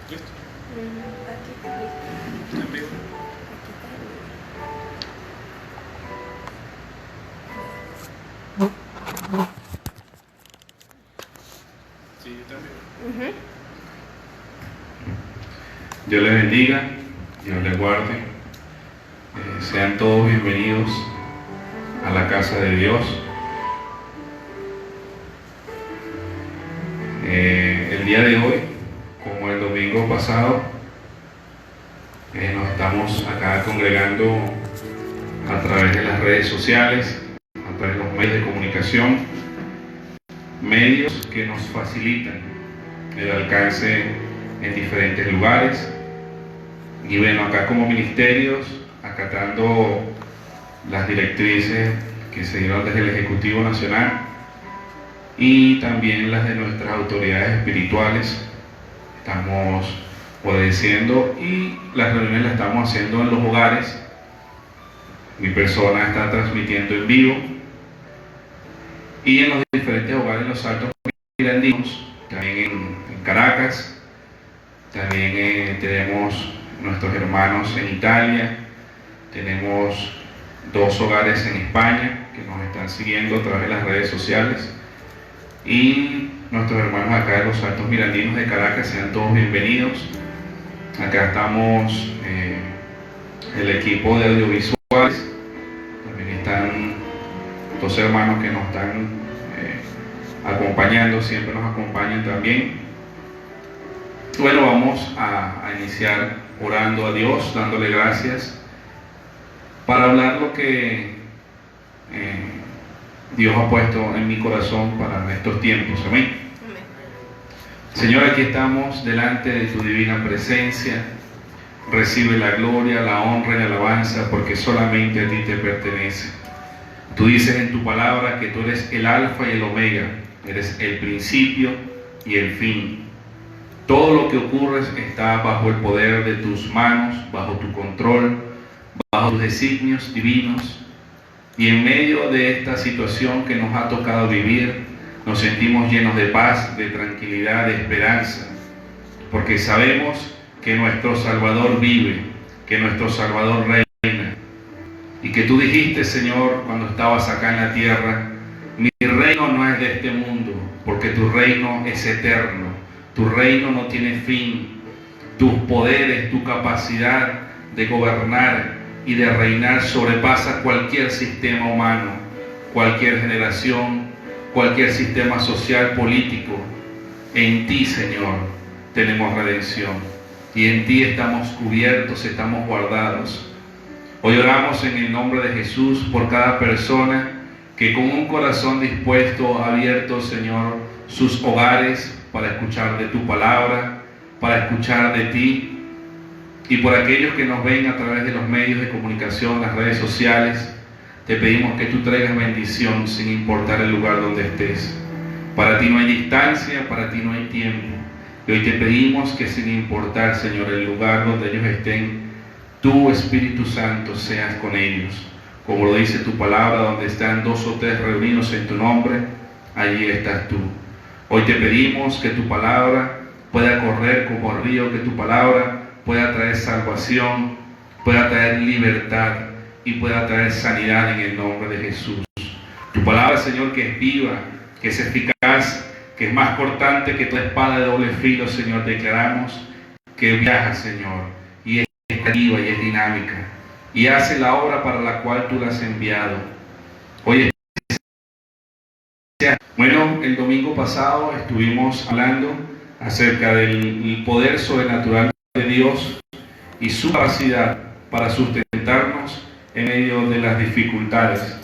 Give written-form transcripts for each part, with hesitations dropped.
¿Listo? Aquí está listo. ¿Está en vivo? Aquí está Sí, está en vivo. Dios les bendiga, Dios les guarde. Sean todos bienvenidos a la casa de Dios. El día de hoy, como el domingo pasado, nos estamos acá congregando a través de las redes sociales, a través de los medios de comunicación, medios que nos facilitan el alcance en diferentes lugares. Y bueno, acá como ministerios, acatando las directrices que se dieron desde el Ejecutivo Nacional y también las de nuestras autoridades espirituales, estamos obedeciendo y las reuniones las estamos haciendo en los hogares. Mi persona está transmitiendo en vivo y en los diferentes hogares en los Altos Mirandinos, también en Caracas, también tenemos nuestros hermanos en Italia, tenemos 2 hogares en España que nos están siguiendo a través de las redes sociales, y nuestros hermanos acá de los Altos Mirandinos de Caracas, sean todos bienvenidos. Acá estamos el equipo de audiovisuales, también están 2 hermanos que nos están acompañando, siempre nos acompañan también. Bueno, vamos a iniciar orando a Dios, dándole gracias, para hablar lo que Dios ha puesto en mi corazón para estos tiempos. Amén. Señor, aquí estamos delante de tu divina presencia. Recibe la gloria, la honra y la alabanza, porque solamente a ti te pertenece. Tú dices en tu palabra que tú eres el alfa y el omega, eres el principio y el fin. Todo lo que ocurre está bajo el poder de tus manos, bajo tu control, bajo tus designios divinos. Y en medio de esta situación que nos ha tocado vivir, nos sentimos llenos de paz, de tranquilidad, de esperanza, porque sabemos que nuestro Salvador vive, que nuestro Salvador reina, y que tú dijiste, Señor, cuando estabas acá en la tierra: mi reino no es de este mundo, porque tu reino es eterno, tu reino no tiene fin, tus poderes, tu capacidad de gobernar y de reinar sobrepasa cualquier sistema humano, cualquier generación, cualquier sistema social, político. En ti, Señor, tenemos redención, y en ti estamos cubiertos, estamos guardados. Hoy oramos en el nombre de Jesús por cada persona que con un corazón dispuesto ha abierto, Señor, sus hogares para escuchar de tu palabra, para escuchar de ti, y por aquellos que nos ven a través de los medios de comunicación, las redes sociales. Te pedimos que tú traigas bendición sin importar el lugar donde estés. Para ti no hay distancia, para ti no hay tiempo. Y hoy te pedimos que sin importar, Señor, el lugar donde ellos estén, tú, Espíritu Santo, seas con ellos. Como lo dice tu palabra, donde están 2 o 3 reunidos en tu nombre, allí estás tú. Hoy te pedimos que tu palabra pueda correr como el río, que tu palabra pueda traer salvación, pueda traer libertad y pueda traer sanidad en el nombre de Jesús. Tu palabra, Señor, que es viva, que es eficaz, que es más cortante que toda espada de doble filo, Señor, declaramos que viaja, Señor, y es viva y es dinámica, y hace la obra para la cual tú la has enviado. Hoy, bueno, el domingo pasado estuvimos hablando acerca del poder sobrenatural de Dios y su capacidad para sustentarnos en medio de las dificultades.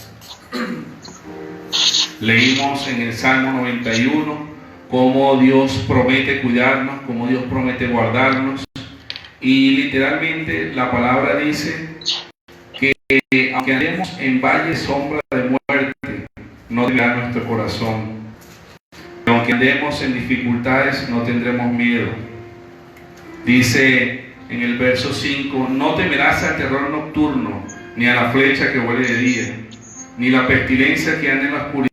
Leímos en el Salmo 91 cómo Dios promete cuidarnos, cómo Dios promete guardarnos, y literalmente la palabra dice que aunque andemos en valle sombra de muerte, no temerá nuestro corazón. Aunque andemos en dificultades, no tendremos miedo. Dice en el verso 5: no temerás al terror nocturno, ni a la flecha que vuele de día, ni la pestilencia que anda en la oscuridad,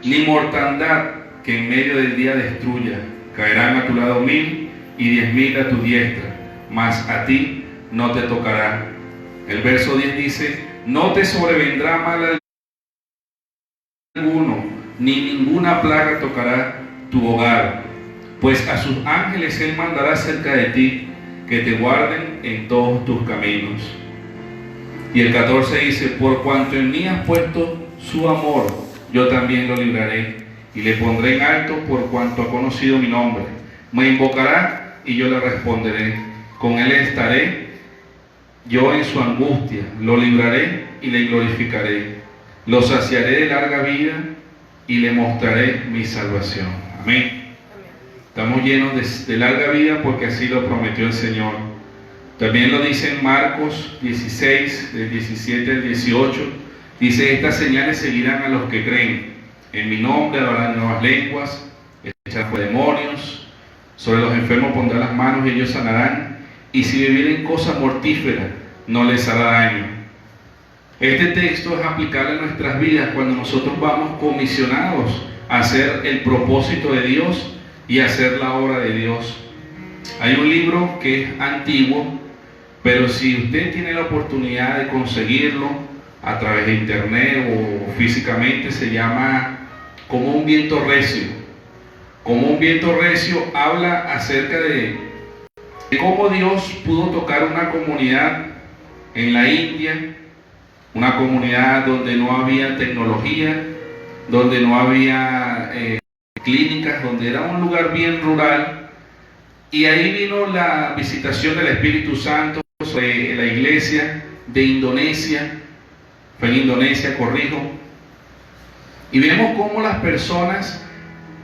ni mortandad que en medio del día destruya. Caerán a tu lado 1000 y 10.000 a tu diestra, mas a ti no te tocará. El verso 10 dice: no te sobrevendrá mal alguno, ni ninguna plaga tocará tu hogar, pues a sus ángeles Él mandará cerca de ti, que te guarden en todos tus caminos. Y el 14 dice: por cuanto en mí has puesto su amor, yo también lo libraré, y le pondré en alto por cuanto ha conocido mi nombre. Me invocará y yo le responderé. Con él estaré yo en su angustia, lo libraré y le glorificaré. Lo saciaré de larga vida y le mostraré mi salvación. Amén. Estamos llenos de larga vida porque así lo prometió el Señor. También lo dice en Marcos 16, del 17 al 18. Dice: estas señales seguirán a los que creen. En mi nombre hablarán nuevas lenguas, echarán fuera demonios, sobre los enfermos pondrán las manos y ellos sanarán, y si bebieren cosa mortífera no les hará daño. Este texto es aplicable a nuestras vidas cuando nosotros vamos comisionados a hacer el propósito de Dios y hacer la obra de Dios. Hay un libro que es antiguo, pero si usted tiene la oportunidad de conseguirlo a través de internet o físicamente, se llama Como un viento recio. Como un viento recio habla acerca de cómo Dios pudo tocar una comunidad en la India, una comunidad donde no había tecnología, donde no había clínicas, donde era un lugar bien rural, y ahí vino la visitación del Espíritu Santo sobre la iglesia de Indonesia. Fue en Indonesia, corrijo, y vemos cómo las personas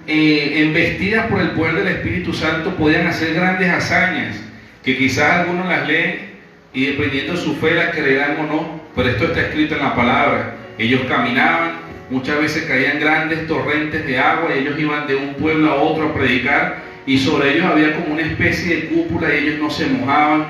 embestidas por el poder del Espíritu Santo podían hacer grandes hazañas, que quizás algunos las leen y dependiendo de su fe las creerán o no, pero esto está escrito en la palabra. Ellos caminaban, muchas veces caían grandes torrentes de agua y ellos iban de un pueblo a otro a predicar, y sobre ellos había como una especie de cúpula y ellos no se mojaban,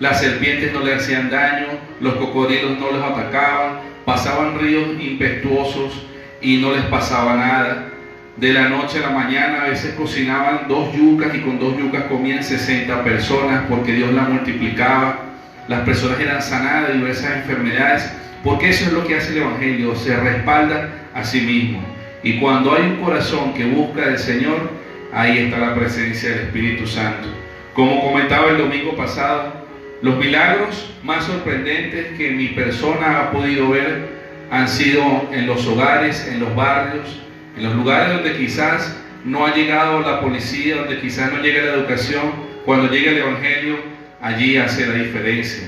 las serpientes no les hacían daño, los cocodrilos no les atacaban, pasaban ríos impetuosos y no les pasaba nada. De la noche a la mañana a veces cocinaban 2 yucas y con 2 yucas comían 60 personas porque Dios las multiplicaba. Las personas eran sanadas de diversas enfermedades, porque eso es lo que hace el Evangelio, se respalda a sí mismo. Y cuando hay un corazón que busca al Señor, ahí está la presencia del Espíritu Santo. Como comentaba el domingo pasado, los milagros más sorprendentes que mi persona ha podido ver han sido en los hogares, en los barrios, en los lugares donde quizás no ha llegado la policía, donde quizás no llega la educación. Cuando llega el Evangelio, allí hace la diferencia.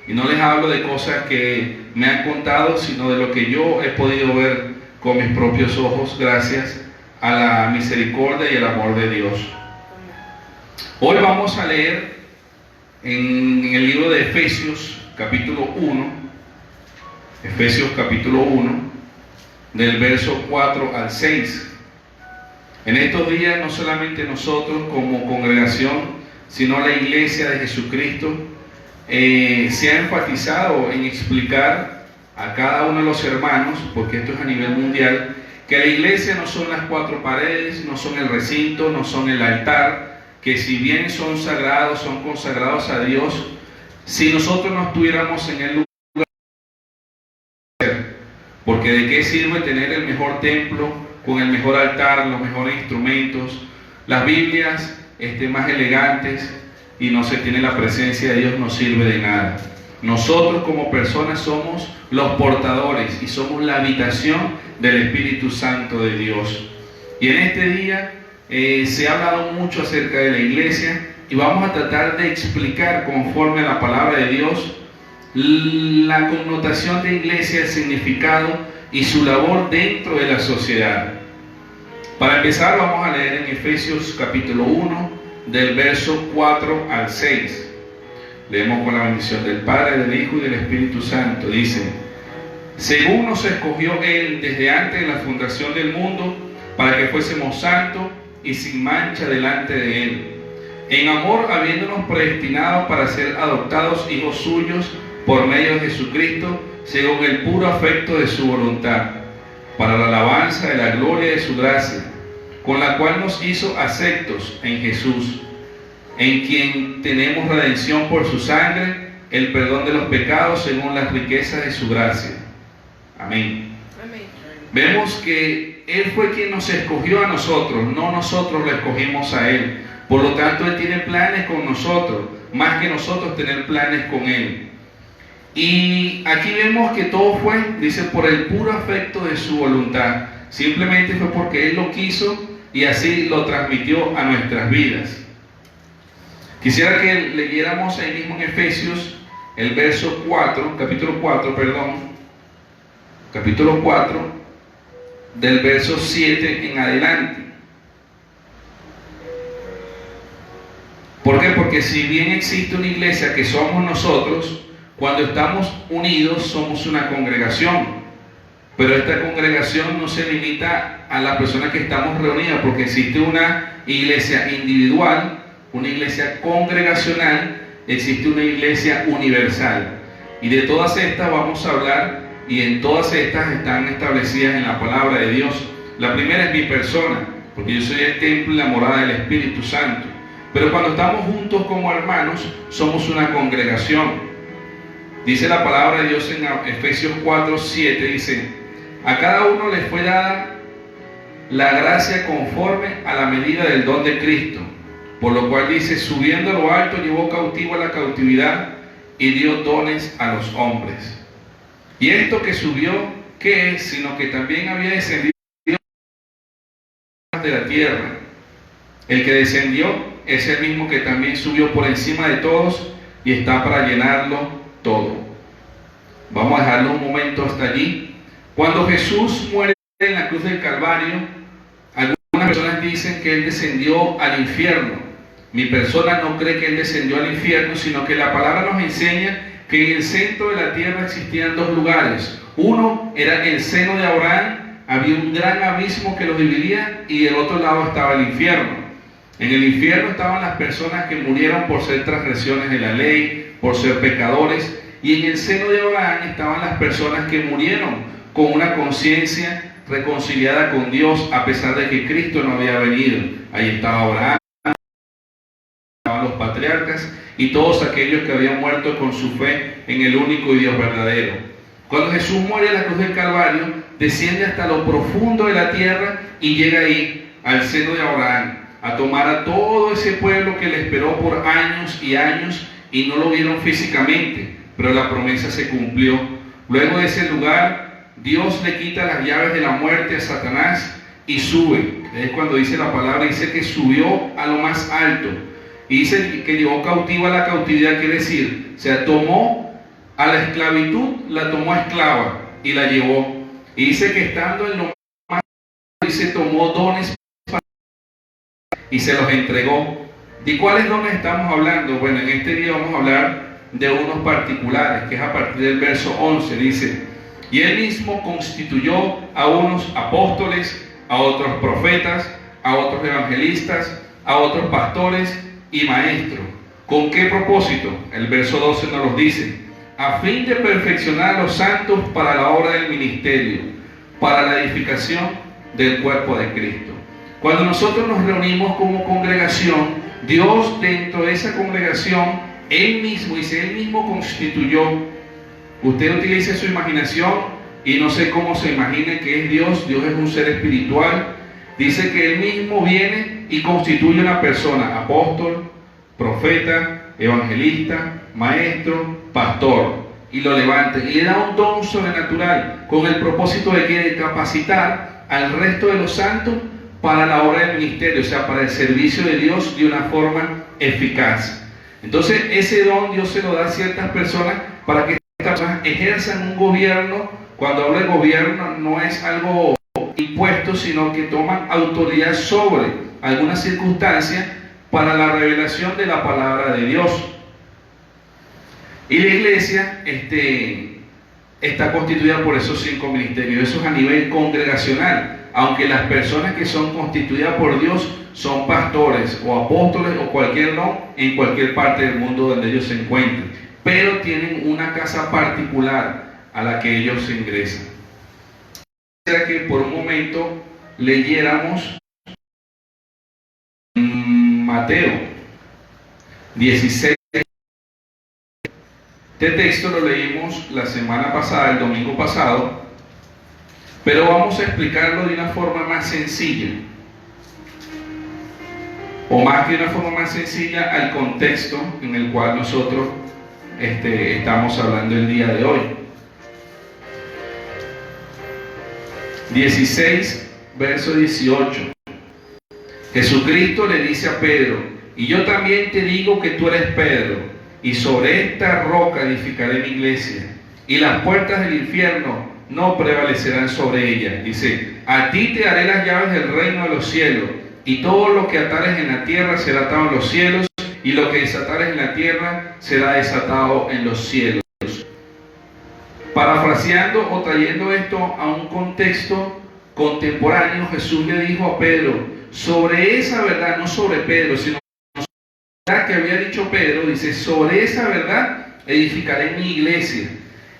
Y no les hablo de cosas que me han contado, sino de lo que yo he podido ver con mis propios ojos, gracias a la misericordia y el amor de Dios. Hoy vamos a leer en el libro de Efesios, capítulo 1, Efesios capítulo 1, del verso 4 al 6. En estos días, no solamente nosotros como congregación, sino la iglesia de Jesucristo, se ha enfatizado en explicar a cada uno de los hermanos, porque esto es a nivel mundial, que la iglesia no son las 4 paredes, no son el recinto, no son el altar, que si bien son sagrados, son consagrados a Dios, si nosotros no estuviéramos en el lugar, porque de qué sirve tener el mejor templo, con el mejor altar, los mejores instrumentos, las Biblias más elegantes, y no se tiene la presencia de Dios, no sirve de nada. Nosotros como personas somos los portadores y somos la habitación del Espíritu Santo de Dios. Y en este día se ha hablado mucho acerca de la iglesia y vamos a tratar de explicar conforme a la palabra de Dios la connotación de iglesia, el significado y su labor dentro de la sociedad. Para empezar vamos a leer en Efesios capítulo 1 del verso 4 al 6. Leemos con la bendición del Padre, del Hijo y del Espíritu Santo. Dice: según nos escogió Él desde antes de la fundación del mundo, para que fuésemos santos y sin mancha delante de Él, en amor habiéndonos predestinado para ser adoptados hijos suyos por medio de Jesucristo, según el puro afecto de su voluntad, para la alabanza de la gloria de su gracia, con la cual nos hizo aceptos en Jesús, en quien tenemos redención por su sangre, el perdón de los pecados según las riquezas de su gracia. Amén. Amén. Vemos que Él fue quien nos escogió a nosotros, no nosotros lo escogimos a Él. Por lo tanto, Él tiene planes con nosotros, más que nosotros tener planes con Él. Y aquí vemos que todo fue, dice, por el puro afecto de su voluntad. Simplemente fue porque Él lo quiso y así lo transmitió a nuestras vidas. Quisiera que leyéramos ahí mismo en Efesios el verso 4, capítulo 4, del verso 7 en adelante. ¿Por qué? Porque si bien existe una iglesia que somos nosotros, cuando estamos unidos somos una congregación. Pero esta congregación no se limita a las personas que estamos reunidas, porque existe una iglesia individual, una iglesia congregacional, existe una iglesia universal. Y de todas estas vamos a hablar, y en todas estas están establecidas en la palabra de Dios. La primera es mi persona, porque yo soy el templo y la morada del Espíritu Santo. Pero cuando estamos juntos como hermanos, somos una congregación. Dice la palabra de Dios en Efesios 4, 7, dice: a cada uno le fue dada la gracia conforme a la medida del don de Cristo. Por lo cual dice: subiendo a lo alto, llevó cautivo a la cautividad y dio dones a los hombres. Y esto que subió, ¿qué es? Sino que también había descendido de la tierra. El que descendió es el mismo que también subió por encima de todos y está para llenarlo todo. Vamos a dejarlo un momento hasta allí. Cuando Jesús muere en la cruz del Calvario, algunas personas dicen que Él descendió al infierno. Mi persona no cree que Él descendió al infierno, sino que la palabra nos enseña que en el centro de la tierra existían dos lugares. Uno era el seno de Abraham, había un gran abismo que los dividía, y del otro lado estaba el infierno. En el infierno estaban las personas que murieron por ser transgresiones de la ley, por ser pecadores, y en el seno de Abraham estaban las personas que murieron con una conciencia reconciliada con Dios, a pesar de que Cristo no había venido. Ahí estaba Abraham, estaban los patriarcas y todos aquellos que habían muerto con su fe en el único y Dios verdadero. Cuando Jesús muere en la cruz del Calvario, desciende hasta lo profundo de la tierra y llega ahí al seno de Abraham, a tomar a todo ese pueblo que le esperó por años y años y no lo vieron físicamente, pero la promesa se cumplió. Luego de ese lugar, Dios le quita las llaves de la muerte a Satanás y sube. Es cuando dice la palabra, dice que subió a lo más alto. Y dice que llevó cautivo a la cautividad, quiere decir, o sea, tomó a la esclavitud, la tomó esclava y la llevó. Y dice que estando en lo más alto, dice, tomó dones y se los entregó. ¿De cuáles dones estamos hablando? Bueno, en este día vamos a hablar de unos particulares, que es a partir del verso 11, dice: y Él mismo constituyó a unos apóstoles, a otros profetas, a otros evangelistas, a otros pastores y maestros. ¿Con qué propósito? El verso 12 nos lo dice: a fin de perfeccionar a los santos para la obra del ministerio, para la edificación del cuerpo de Cristo. Cuando nosotros nos reunimos como congregación, Dios dentro de esa congregación, Él mismo, dice, Él mismo constituyó. Usted utilice su imaginación y no sé cómo se imagine que es Dios. Dios es un ser espiritual. Dice que Él mismo viene y constituye una persona: apóstol, profeta, evangelista, maestro, pastor, y lo levanta y le da un don sobrenatural con el propósito de capacitar al resto de los santos para la obra del ministerio, o sea, para el servicio de Dios de una forma eficaz. Entonces, ese don Dios se lo da a ciertas personas para que estas personas ejerzan un gobierno. Cuando hablo de gobierno, no es algo impuesto, sino que toman autoridad sobre algunas circunstancias para la revelación de la palabra de Dios. Y la iglesia está constituida por esos 5 ministerios. Eso es a nivel congregacional. Aunque las personas que son constituidas por Dios son pastores o apóstoles o cualquier don en cualquier parte del mundo donde ellos se encuentren, pero tienen una casa particular a la que ellos ingresan. Quisiera que por un momento leyéramos Mateo, 16. Este texto lo leímos la semana pasada, el domingo pasado, pero vamos a explicarlo de una forma más sencilla, o más que una forma más sencilla al contexto en el cual nosotros estamos hablando el día de hoy. 16, verso 18. Jesucristo le dice a Pedro: y yo también te digo que tú eres Pedro, y sobre esta roca edificaré mi iglesia, y las puertas del infierno no prevalecerán sobre ella. Dice: a ti te daré las llaves del reino de los cielos, y todo lo que atares en la tierra será atado en los cielos, y lo que desatares en la tierra será desatado en los cielos. Parafraseando o trayendo esto a un contexto contemporáneo, Jesús le dijo a Pedro, sobre esa verdad, no sobre Pedro, sino sobre la verdad que había dicho Pedro, dice: sobre esa verdad edificaré mi iglesia,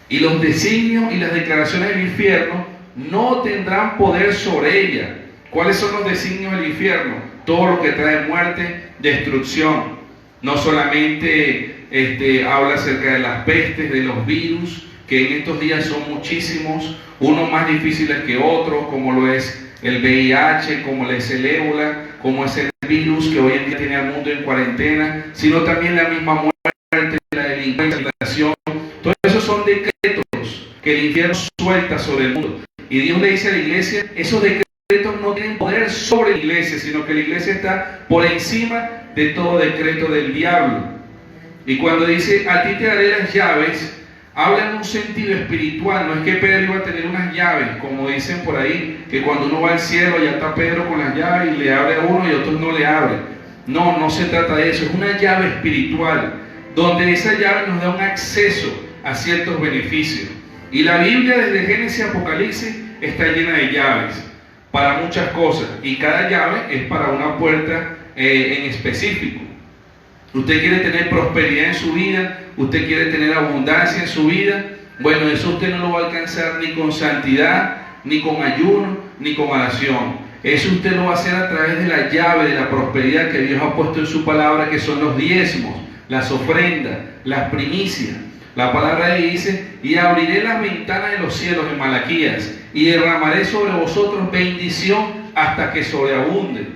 y los designios y las declaraciones del infierno no tendrán poder sobre ella. ¿Cuáles son los designios del infierno? Todo lo que trae muerte, destrucción. No solamente habla acerca de las pestes, de los virus, que en estos días son muchísimos, unos más difíciles que otros, como lo es el VIH, como lo es el ébola, como es el virus que hoy en día tiene al mundo en cuarentena, sino también la misma muerte, la delincuencia, la inflación. Todos esos son decretos que el infierno suelta sobre el mundo. Y Dios le dice a la iglesia: esos decretos no tienen poder sobre la iglesia, sino que la iglesia está por encima de todo decreto del diablo. Y cuando dice: a ti te daré las llaves, habla en un sentido espiritual. No es que Pedro iba a tener unas llaves, como dicen por ahí, que cuando uno va al cielo ya está Pedro con las llaves y le abre a uno y a otros no le abre. No, no se trata de eso. Es una llave espiritual, donde esa llave nos da un acceso a ciertos beneficios. Y la Biblia, desde Génesis a Apocalipsis, está llena de llaves para muchas cosas, y cada llave es para una puerta en específico. Usted quiere tener prosperidad en su vida, usted quiere tener abundancia en su vida. Bueno, eso usted no lo va a alcanzar ni con santidad, ni con ayuno, ni con oración. Eso usted lo va a hacer a través de la llave de la prosperidad que Dios ha puesto en su palabra, que son los diezmos, las ofrendas, las primicias. La palabra ahí dice: y abriré las ventanas de los cielos, en Malaquías, y derramaré sobre vosotros bendición hasta que sobreabunde.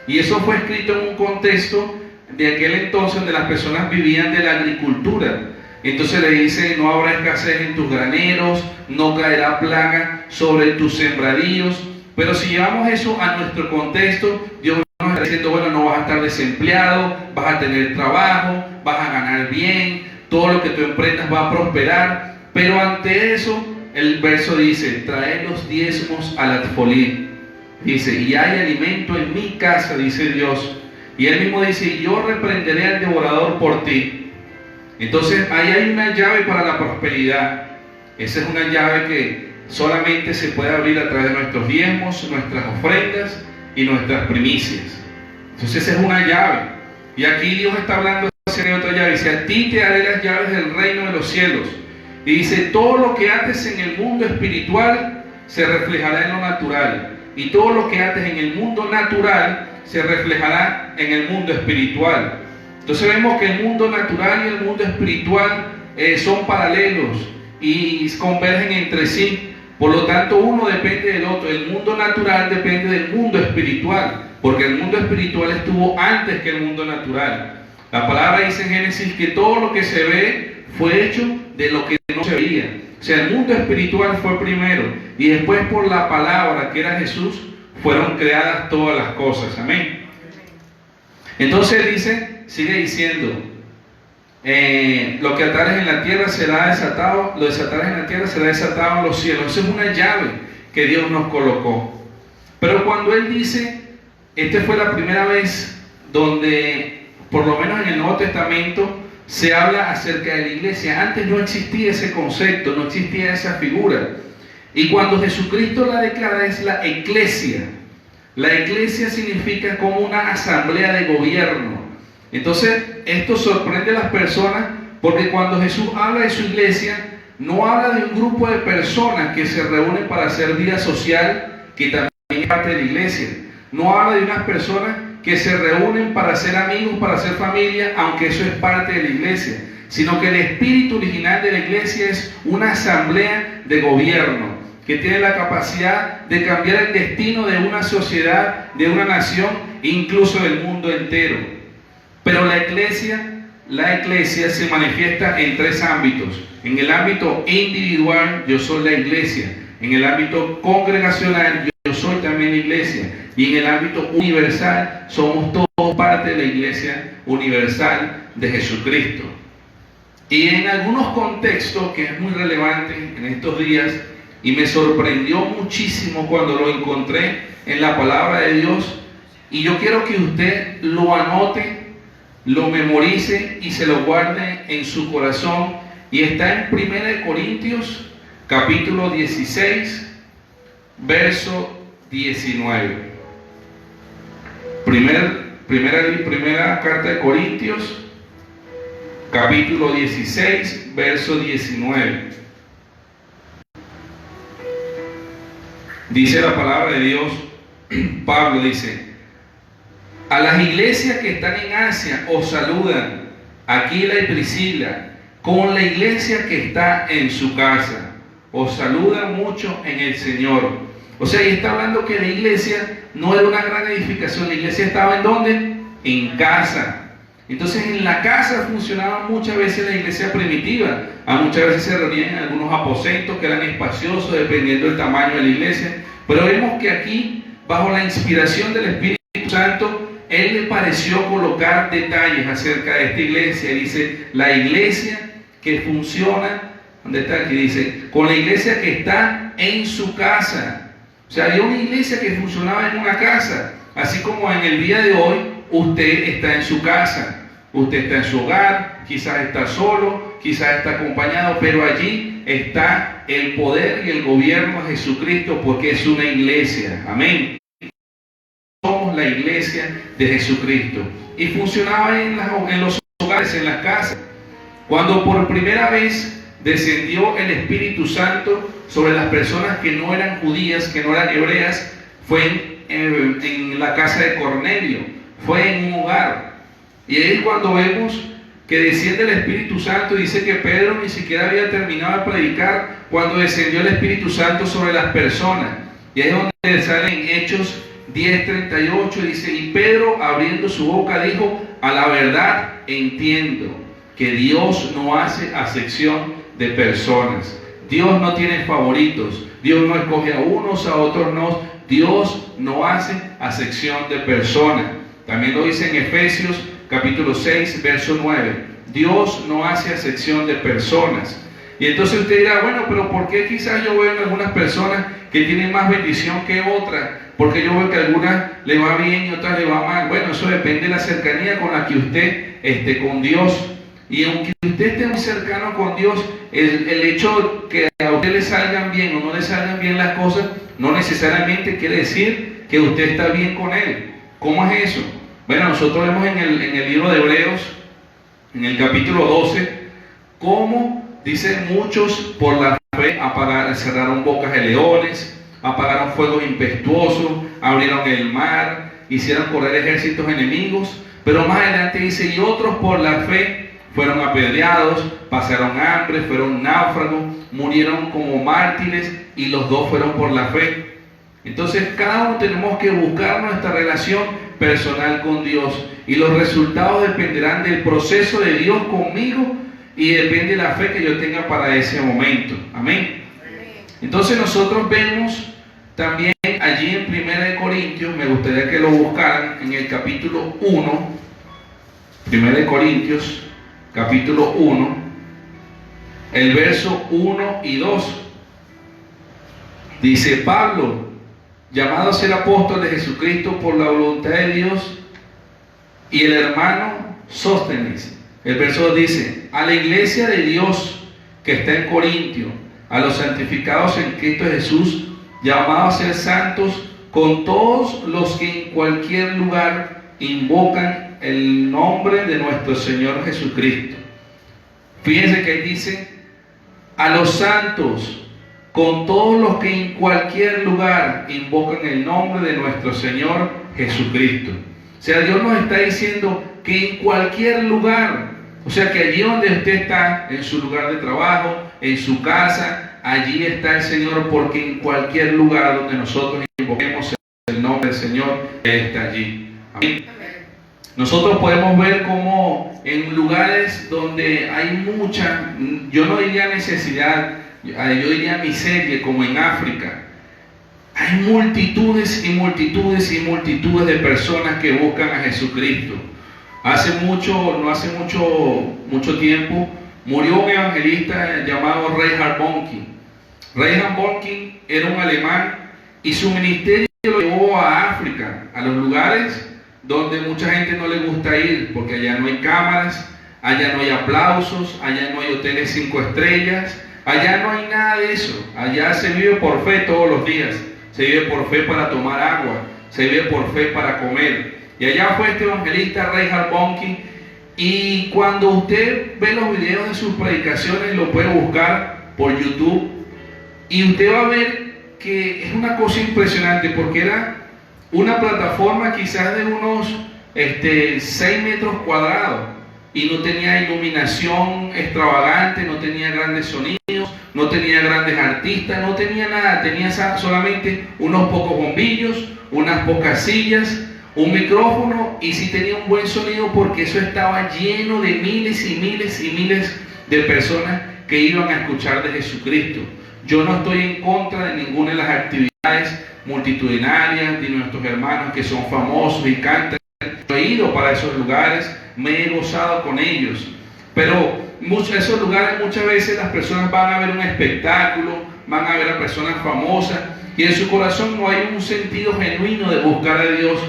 Y eso fue escrito en un contexto de aquel entonces donde las personas vivían de la agricultura. Entonces le dice: no habrá escasez en tus graneros, no caerá plaga sobre tus sembradíos. Pero si llevamos eso a nuestro contexto, Dios nos está diciendo: bueno, no vas a estar desempleado, vas a tener trabajo, vas a ganar bien, todo lo que tú emprendas va a prosperar. Pero ante eso, el verso dice: trae los diezmos al alfolí. Dice: y hay alimento en mi casa, dice Dios. Y él mismo dice: yo reprenderé al devorador por ti. Entonces ahí hay una llave para la prosperidad. Esa es una llave que solamente se puede abrir a través de nuestros diezmos, nuestras ofrendas y nuestras primicias. Entonces esa es una llave. Y aquí Dios está hablando acerca de otra llave. Dice: a ti te daré las llaves del reino de los cielos. Y dice: todo lo que ates en el mundo espiritual se reflejará en lo natural, y todo lo que ates en el mundo natural se reflejará en el mundo espiritual. Entonces vemos que el mundo natural y el mundo espiritual son paralelos y convergen entre sí. Por lo tanto, uno depende del otro. El mundo natural depende del mundo espiritual, porque el mundo espiritual estuvo antes que el mundo natural. La palabra dice en Génesis que todo lo que se ve fue hecho de lo que no se veía. O sea, el mundo espiritual fue primero, y después, por la palabra que era Jesús, fueron creadas todas las cosas. Amén. Entonces dice, sigue diciendo: lo que atares en la tierra será desatado, lo desatares en la tierra será desatado en los cielos. Esa es una llave que Dios nos colocó. Pero cuando Él dice, esta fue la primera vez donde, por lo menos en el Nuevo Testamento, se habla acerca de la iglesia. Antes no existía ese concepto, no existía esa figura. Y cuando Jesucristo la declara, es la eclesia. La eclesia significa como una asamblea de gobierno. Entonces, esto sorprende a las personas, porque cuando Jesús habla de su iglesia, no habla de un grupo de personas que se reúnen para hacer vida social, que también es parte de la iglesia. No habla de unas personas que se reúnen para ser amigos, para ser familia, aunque eso es parte de la iglesia, sino que el espíritu original de la iglesia es una asamblea de gobierno, que tiene la capacidad de cambiar el destino de una sociedad, de una nación, incluso del mundo entero. Pero la iglesia se manifiesta en tres ámbitos. En el ámbito individual, yo soy la iglesia. En el ámbito congregacional, yo soy también la iglesia. Y en el ámbito universal, somos todos parte de la iglesia universal de Jesucristo. Y en algunos contextos, que es muy relevante en estos días, y me sorprendió muchísimo cuando lo encontré en la palabra de Dios, y yo quiero que usted lo anote, lo memorice y se lo guarde en su corazón, y está en 1 Corintios capítulo 16 verso 19. Primera carta de Corintios capítulo 16 verso 19. Dice la palabra de Dios, Pablo dice: a las iglesias que están en Asia os saludan Aquila y Priscila, con la iglesia que está en su casa. Os saludan mucho en el Señor. O sea, y está hablando que la iglesia no era una gran edificación. La iglesia estaba ¿en dónde? En casa. Entonces en la casa funcionaba muchas veces la iglesia primitiva. Muchas veces se reunían en algunos aposentos que eran espaciosos dependiendo del tamaño de la iglesia. Pero vemos que aquí, bajo la inspiración del Espíritu Santo, Él le pareció colocar detalles acerca de esta iglesia. Dice, la iglesia que funciona, ¿dónde está? Aquí dice, con la iglesia que está en su casa. O sea, había una iglesia que funcionaba en una casa. Así como en el día de hoy, usted está en su casa. Usted está en su hogar, quizás está solo, quizás está acompañado, pero allí está el poder y el gobierno de Jesucristo, porque es una iglesia. Amén. Somos la iglesia de Jesucristo. Y funcionaba en los hogares, en las casas. Cuando por primera vez descendió el Espíritu Santo sobre las personas que no eran judías, que no eran hebreas, fue en la casa de Cornelio, fue en un hogar. Y ahí es cuando vemos que desciende el Espíritu Santo, y dice que Pedro ni siquiera había terminado de predicar cuando descendió el Espíritu Santo sobre las personas. Y ahí es donde sale en Hechos 10:38, dice, y Pedro abriendo su boca dijo, a la verdad entiendo que Dios no hace acepción de personas. Dios no tiene favoritos. Dios no escoge a unos, a otros no. Dios no hace acepción de personas. También lo dice en Efesios capítulo 6, verso 9. Dios no hace acepción de personas. Y entonces usted dirá, bueno, pero ¿por qué quizás yo veo en algunas personas que tienen más bendición que otras? Porque yo veo que a algunas le va bien y a otras le va mal. Bueno, eso depende de la cercanía con la que usted esté con Dios. Y aunque usted esté muy cercano con Dios, el hecho que a usted le salgan bien o no le salgan bien las cosas, no necesariamente quiere decir que usted está bien con Él. ¿Cómo es eso? Bueno, nosotros vemos en el libro de Hebreos, en el capítulo 12, cómo dice muchos por la fe cerraron bocas de leones, apagaron fuegos impetuosos, abrieron el mar, hicieron correr ejércitos enemigos, pero más adelante dice, y otros por la fe fueron apedreados, pasaron hambre, fueron náufragos, murieron como mártires, y los dos fueron por la fe. Entonces cada uno tenemos que buscar nuestra relación personal con Dios, y los resultados dependerán del proceso de Dios conmigo, y depende de la fe que yo tenga para ese momento. Amén. Entonces nosotros vemos también allí en 1 Corintios, me gustaría que lo buscaran en el capítulo 1, 1 Corintios capítulo 1, el verso 1 y 2. Dice, Pablo, llamado a ser apóstol de Jesucristo por la voluntad de Dios, y el hermano Sóstenes. El verso 2 dice, a la iglesia de Dios que está en Corintio, a los santificados en Cristo Jesús, llamados a ser santos, con todos los que en cualquier lugar invocan el nombre de nuestro Señor Jesucristo. Fíjense que ahí dice, a los santos, con todos los que en cualquier lugar invocan el nombre de nuestro Señor Jesucristo. O sea, Dios nos está diciendo que en cualquier lugar, o sea, que allí donde usted está, en su lugar de trabajo, en su casa, allí está el Señor, porque en cualquier lugar donde nosotros invoquemos el nombre del Señor, Él está allí. Amén. Nosotros podemos ver cómo en lugares donde hay mucha, yo no diría necesidad, yo diría miseria, como en África, hay multitudes y multitudes y multitudes de personas que buscan a Jesucristo. No hace mucho tiempo, murió un evangelista llamado Reinhard Bonnke. Reinhard Bonnke era un alemán y su ministerio lo llevó a África, a los lugares donde mucha gente no le gusta ir, porque allá no hay cámaras, allá no hay aplausos, allá no hay hoteles 5 estrellas, allá no hay nada de eso. Allá se vive por fe todos los días, se vive por fe para tomar agua, se vive por fe para comer. Y allá fue este evangelista Reinhard Bonnke, y cuando usted ve los videos de sus predicaciones, lo puede buscar por YouTube, y usted va a ver que es una cosa impresionante, porque era una plataforma quizás de unos 6 metros cuadrados, y no tenía iluminación extravagante, no tenía grandes sonidos, no tenía grandes artistas, no tenía nada, tenía solamente unos pocos bombillos, unas pocas sillas, un micrófono, y sí tenía un buen sonido, porque eso estaba lleno de miles y miles y miles de personas que iban a escuchar de Jesucristo. Yo no estoy en contra de ninguna de las actividades multitudinarias de nuestros hermanos que son famosos y cantan. Yo he ido para esos lugares, me he gozado con ellos, pero esos lugares muchas veces las personas van a ver un espectáculo, van a ver a personas famosas, y en su corazón no hay un sentido genuino de buscar a Dios.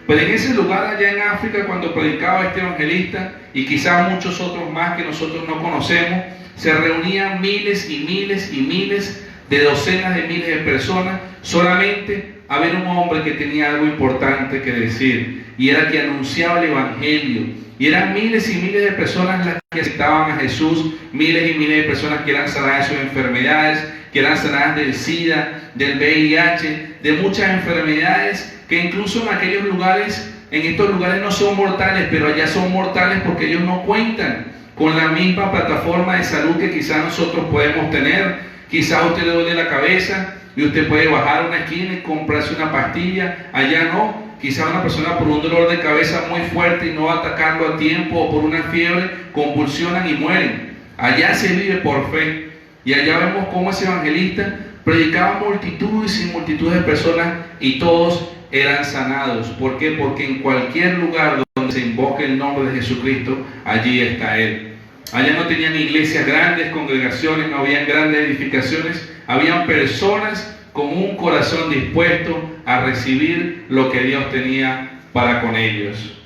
Pero en ese lugar allá en África, cuando predicaba este evangelista, y quizás muchos otros más que nosotros no conocemos, se reunían miles y miles y miles de docenas de miles de personas solamente a ver un hombre que tenía algo importante que decir, y era que anunciaba el evangelio. Y eran miles y miles de personas las que aceptaban a Jesús, miles y miles de personas que eran sanadas de sus enfermedades, que eran sanadas del SIDA, del VIH, de muchas enfermedades que incluso en aquellos lugares, en estos lugares no son mortales, pero allá son mortales porque ellos no cuentan con la misma plataforma de salud que quizás nosotros podemos tener. Quizás a usted le duele la cabeza y usted puede bajar a una esquina y comprarse una pastilla. Allá no. Quizás una persona por un dolor de cabeza muy fuerte y no va a atacarlo a tiempo, o por una fiebre, convulsionan y mueren. Allá se vive por fe. Y allá vemos cómo ese evangelista predicaba multitudes y multitudes de personas, y todos eran sanados. ¿Por qué? Porque en cualquier lugar donde se invoque el nombre de Jesucristo, allí está Él. Allá no tenían iglesias grandes, congregaciones, no habían grandes edificaciones, habían personas con un corazón dispuesto a recibir lo que Dios tenía para con ellos.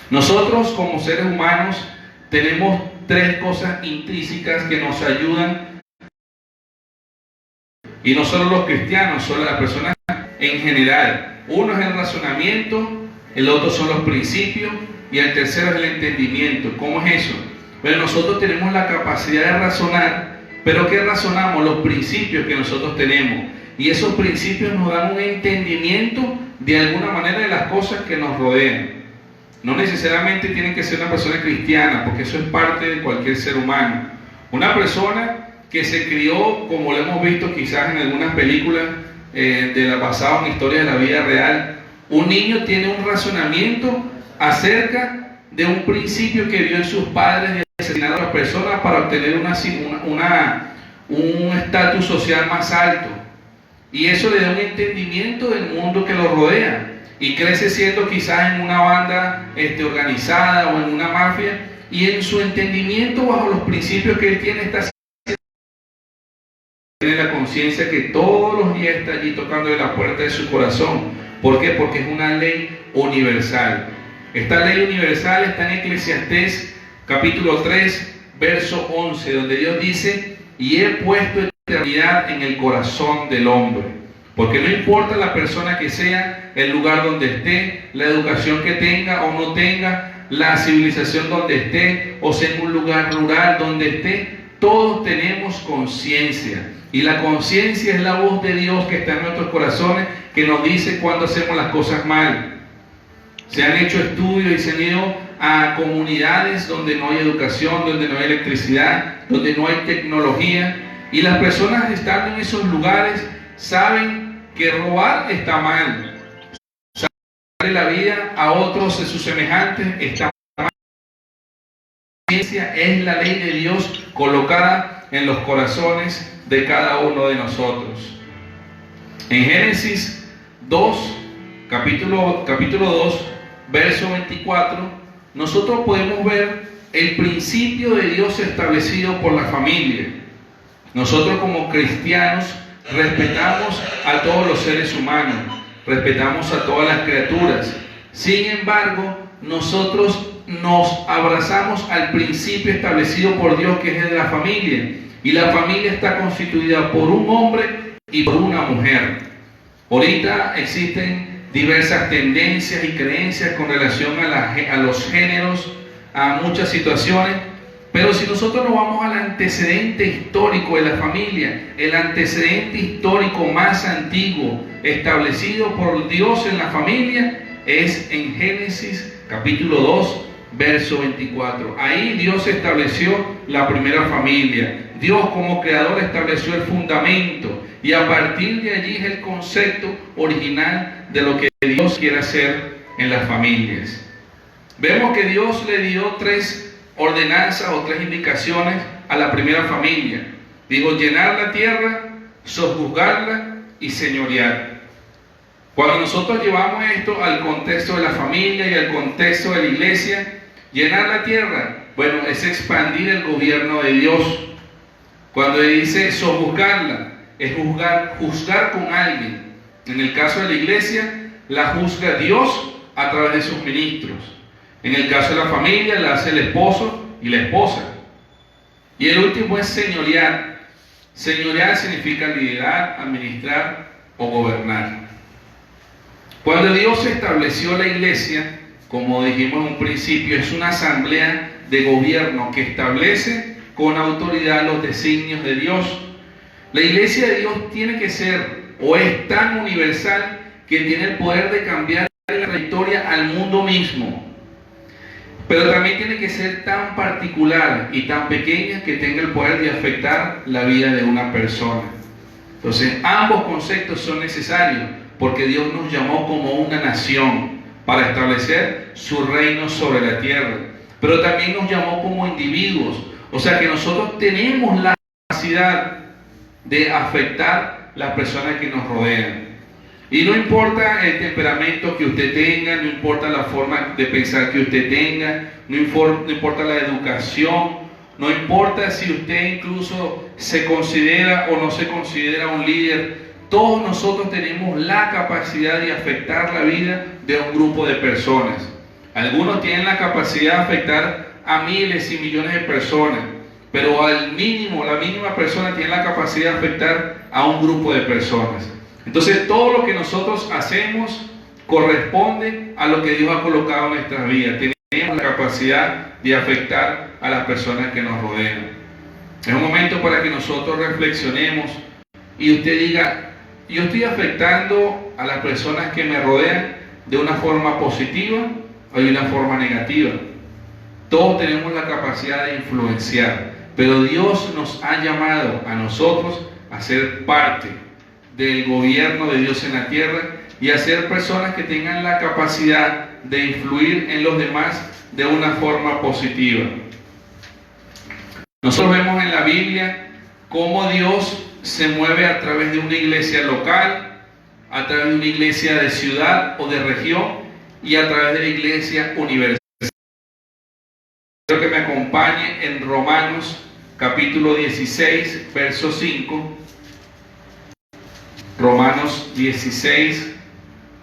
Nosotros como seres humanos tenemos 3 cosas intrínsecas que nos ayudan, y no solo los cristianos, solo las personas en general. Uno es el razonamiento, el otro son los principios, y el tercero es el entendimiento. ¿Cómo es eso? Bueno, nosotros tenemos la capacidad de razonar, pero ¿qué razonamos? Los principios que nosotros tenemos, y esos principios nos dan un entendimiento de alguna manera de las cosas que nos rodean. No necesariamente tienen que ser una persona cristiana, porque eso es parte de cualquier ser humano. Una persona que se crió, como lo hemos visto quizás en algunas películas basadas en historias de la vida real, un niño tiene un razonamiento acerca de un principio que vio en sus padres de asesinar a las personas para obtener un estatus social más alto, y eso le da un entendimiento del mundo que lo rodea, y crece siendo quizás en una banda organizada o en una mafia, y en su entendimiento bajo los principios que él tiene tiene la conciencia que todos los días está allí tocando la puerta de su corazón. ¿Por qué? Porque es una ley universal. Esta ley universal está en Eclesiastés capítulo 3 verso 11, donde Dios dice: y he puesto eternidad en el corazón del hombre. Porque no importa la persona que sea, el lugar donde esté, la educación que tenga o no tenga, la civilización donde esté, o sea en un lugar rural donde esté, todos tenemos conciencia. Y la conciencia es la voz de Dios que está en nuestros corazones, que nos dice cuando hacemos las cosas mal. Se han hecho estudios y se han ido a comunidades donde no hay educación, donde no hay electricidad, donde no hay tecnología. Y las personas estando en esos lugares saben que robar está mal. Saben la vida a otros de sus semejantes está mal. La ciencia es la ley de Dios colocada en los corazones de cada uno de nosotros. En Génesis 2, capítulo 2, verso 24, nosotros podemos ver el principio de Dios establecido por la familia. Nosotros como cristianos respetamos a todos los seres humanos, respetamos a todas las criaturas. Sin embargo, nosotros nos abrazamos al principio establecido por Dios, que es el de la familia. Y la familia está constituida por un hombre y por una mujer. Ahorita existen diversas tendencias y creencias con relación a los géneros, a muchas situaciones, pero si nosotros nos vamos al antecedente histórico de la familia, el antecedente histórico más antiguo establecido por Dios en la familia es en Génesis capítulo 2, verso 24. Ahí Dios estableció la primera familia. Dios como creador estableció el fundamento, y a partir de allí es el concepto original de lo que Dios quiere hacer en las familias. Vemos que Dios le dio 3 ordenanzas o 3 indicaciones a la primera familia. Digo, llenar la tierra, sojuzgarla y señorear. Cuando nosotros llevamos esto al contexto de la familia y al contexto de la iglesia, llenar la tierra, bueno, es expandir el gobierno de Dios. Cuando dice sojuzgarla, es juzgar con alguien. En el caso de la iglesia, la juzga Dios a través de sus ministros. En el caso de la familia, la hace el esposo y la esposa. Y el último es señorear. Señorear significa liderar, administrar o gobernar. Cuando Dios estableció la iglesia, como dijimos en un principio, es una asamblea de gobierno que establece con autoridad los designios de Dios. La iglesia de Dios tiene que ser, o es tan universal, que tiene el poder de cambiar la trayectoria al mundo mismo. Pero también tiene que ser tan particular y tan pequeña que tenga el poder de afectar la vida de una persona. Entonces, ambos conceptos son necesarios, porque Dios nos llamó como una nación para establecer su reino sobre la tierra. Pero también nos llamó como individuos. O sea que nosotros tenemos la capacidad de afectar las personas que nos rodean. Y no importa el temperamento que usted tenga, no importa la forma de pensar que usted tenga, no importa la educación, no importa si usted incluso se considera o no se considera un líder, todos nosotros tenemos la capacidad de afectar la vida de un grupo de personas. Algunos tienen la capacidad de afectar a miles y millones de personas, pero la mínima persona tiene la capacidad de afectar a un grupo de personas. Entonces todo lo que nosotros hacemos corresponde a lo que Dios ha colocado en nuestras vidas. Tenemos la capacidad de afectar a las personas que nos rodean. Es un momento para que nosotros reflexionemos y usted diga, yo estoy afectando a las personas que me rodean de una forma positiva o de una forma negativa. Todos tenemos la capacidad de influenciar, pero Dios nos ha llamado a nosotros a ser parte del gobierno de Dios en la tierra y a ser personas que tengan la capacidad de influir en los demás de una forma positiva. Nosotros vemos en la Biblia cómo Dios se mueve a través de una iglesia local, a través de una iglesia de ciudad o de región y a través de la iglesia universal. Quiero que me acompañe en Romanos capítulo 16, verso 5. Romanos 16,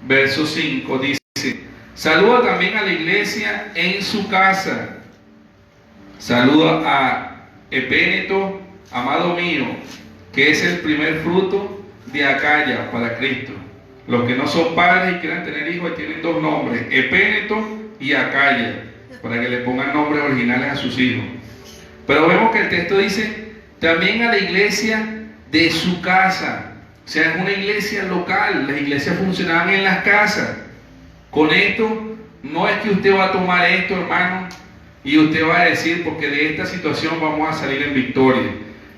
verso 5 dice: saluda también a la iglesia en su casa. Saluda a Epéneto, amado mío, que es el primer fruto de Acaya para Cristo. Los que no son padres y quieran tener hijos tienen 2 nombres, Epéneto y Acaya, para que le pongan nombres originales a sus hijos. Pero vemos que el texto dice también a la iglesia de su casa. O sea, es una iglesia local. Las iglesias funcionaban en las casas. Con esto no es que usted va a tomar esto, hermano, y usted va a decir, porque de esta situación vamos a salir en victoria.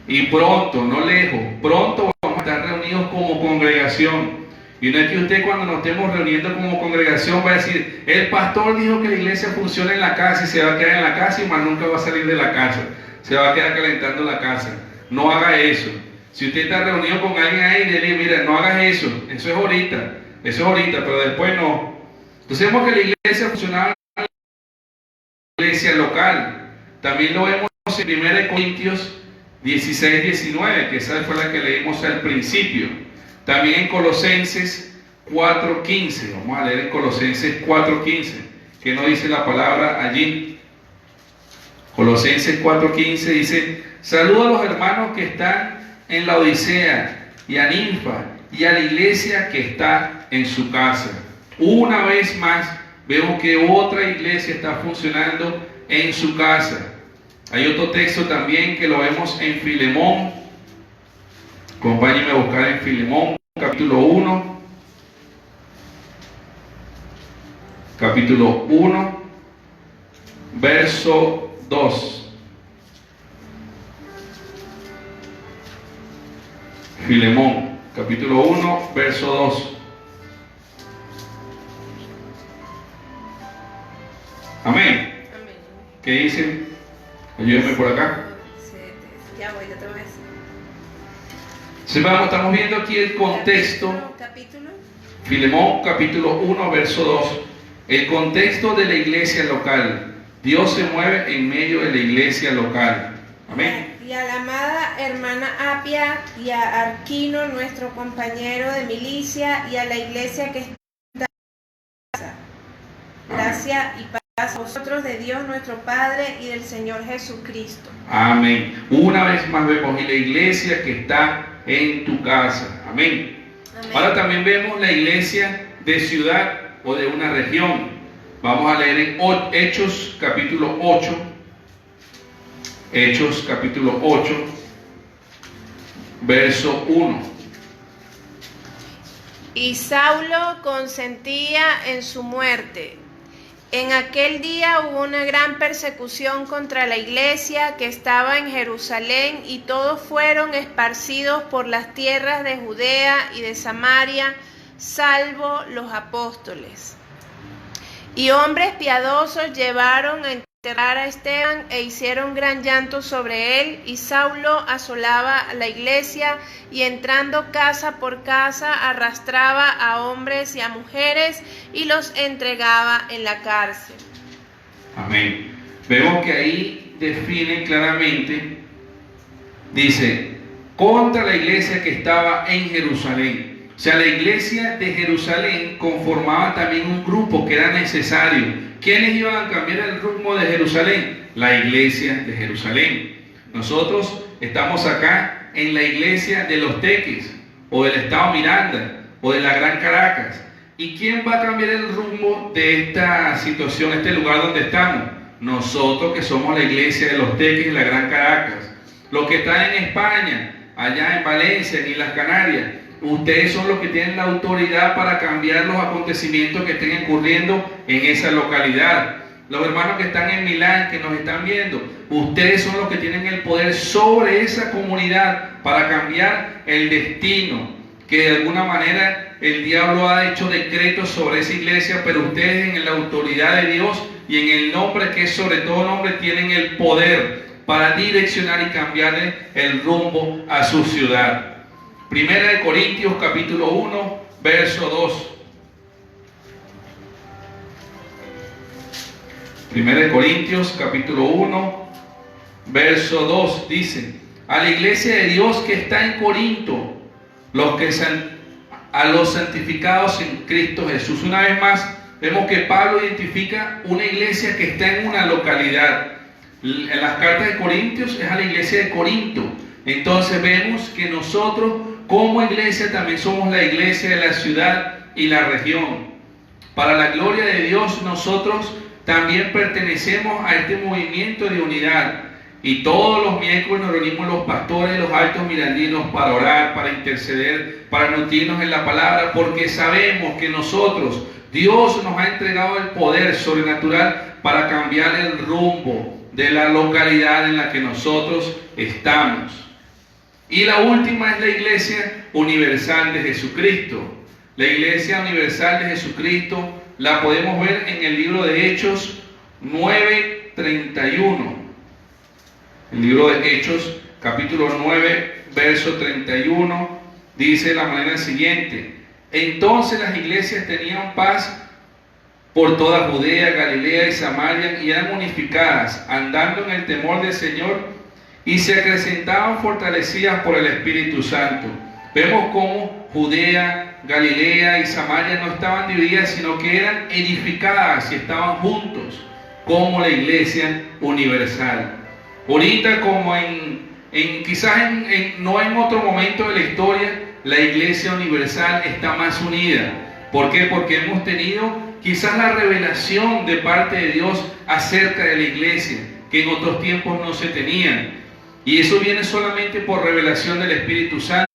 Y pronto, no lejos, pronto vamos a estar reunidos como congregación. Y no es que usted cuando nos estemos reuniendo como congregación va a decir, el pastor dijo que la iglesia funciona en la casa y se va a quedar en la casa y más nunca va a salir de la casa. Se va a quedar calentando la casa. No haga eso. Si usted está reunido con alguien ahí, dile, mira, no hagas eso. Eso es ahorita, pero después no. Entonces vemos que la iglesia funcionaba en la iglesia local. También lo vemos en 1 Corintios 16, 19, que esa fue la que leímos al principio. También en Colosenses 4:15. Vamos a leer en Colosenses 4:15. ¿Qué nos dice la palabra allí? Colosenses 4:15 dice: saludo a los hermanos que están en la Odisea y a Ninfa y a la iglesia que está en su casa. Una vez más vemos que otra iglesia está funcionando en su casa. Hay otro texto también que lo vemos en Filemón. Acompáñenme a buscar en Filemón, capítulo 1. Capítulo 1, verso 2. Filemón, capítulo 1, verso 2. Amén. Amén. ¿Qué dice? Ayúdenme por acá. Ya voy, otra vez. Sí, vamos, estamos viendo aquí el contexto. ¿Capítulo? Filemón, capítulo 1, verso 2. El contexto de la iglesia local. Dios se mueve en medio de la iglesia local. Amén. Y a la amada hermana Apia y a Arquino, nuestro compañero de milicia, y a la iglesia que está en casa. Gracia y paz a vosotros de Dios nuestro Padre y del Señor Jesucristo. Amén. Una vez más vemos la iglesia que está en tu casa. Amén. Amén. Ahora también vemos la iglesia de ciudad o de una región. Vamos a leer en Hechos capítulo 8. Hechos capítulo 8, verso 1. Y Saulo consentía en su muerte. En aquel día hubo una gran persecución contra la iglesia que estaba en Jerusalén, y todos fueron esparcidos por las tierras de Judea y de Samaria, salvo los apóstoles. Y hombres piadosos llevaron a enterrar a Esteban e hicieron gran llanto sobre él, y Saulo asolaba a la iglesia y entrando casa por casa arrastraba a hombres y a mujeres y los entregaba en la cárcel. Amén. Vemos que ahí define claramente, dice, contra la iglesia que estaba en Jerusalén. O sea, la iglesia de Jerusalén conformaba también un grupo que era necesario. ¿Quiénes iban a cambiar el rumbo de Jerusalén? La iglesia de Jerusalén. Nosotros estamos acá en la iglesia de Los Teques, o del Estado Miranda, o de la Gran Caracas. ¿Y quién va a cambiar el rumbo de esta situación, este lugar donde estamos? Nosotros, que somos la iglesia de Los Teques y la Gran Caracas. Los que están en España, allá en Valencia, en las Canarias, ustedes son los que tienen la autoridad para cambiar los acontecimientos que estén ocurriendo en esa localidad. Los hermanos que están en Milán, que nos están viendo, ustedes son los que tienen el poder sobre esa comunidad para cambiar el destino, que de alguna manera el diablo ha hecho decretos sobre esa iglesia, pero ustedes en la autoridad de Dios y en el nombre que es sobre todo nombre tienen el poder para direccionar y cambiarle el rumbo a su ciudad. Primera de Corintios capítulo 1, verso 2. Primera de Corintios capítulo 1, verso 2 dice: a la iglesia de Dios que está en Corinto, a los santificados en Cristo Jesús. Una vez más, vemos que Pablo identifica una iglesia que está en una localidad. En las cartas de Corintios es a la iglesia de Corinto. Entonces vemos que nosotros como iglesia también somos la iglesia de la ciudad y la región. Para la gloria de Dios, nosotros también pertenecemos a este movimiento de unidad. Y todos los miércoles nos reunimos los pastores y los altos mirandinos para orar, para interceder, para nutrirnos en la palabra, porque sabemos que nosotros, Dios nos ha entregado el poder sobrenatural para cambiar el rumbo de la localidad en la que nosotros estamos. Y la última es la Iglesia Universal de Jesucristo. La Iglesia Universal de Jesucristo la podemos ver en el libro de Hechos 9:31. El libro de Hechos, capítulo 9, verso 31, dice de la manera siguiente: entonces las iglesias tenían paz por toda Judea, Galilea y Samaria, y eran unificadas, andando en el temor del Señor, y se acrecentaban fortalecidas por el Espíritu Santo. Vemos cómo Judea, Galilea y Samaria no estaban divididas, sino que eran edificadas y estaban juntos, como la Iglesia Universal. Ahorita, como no en otro momento de la historia, la Iglesia Universal está más unida. ¿Por qué? Porque hemos tenido quizás la revelación de parte de Dios acerca de la Iglesia, que en otros tiempos no se tenían. Y eso viene solamente por revelación del Espíritu Santo.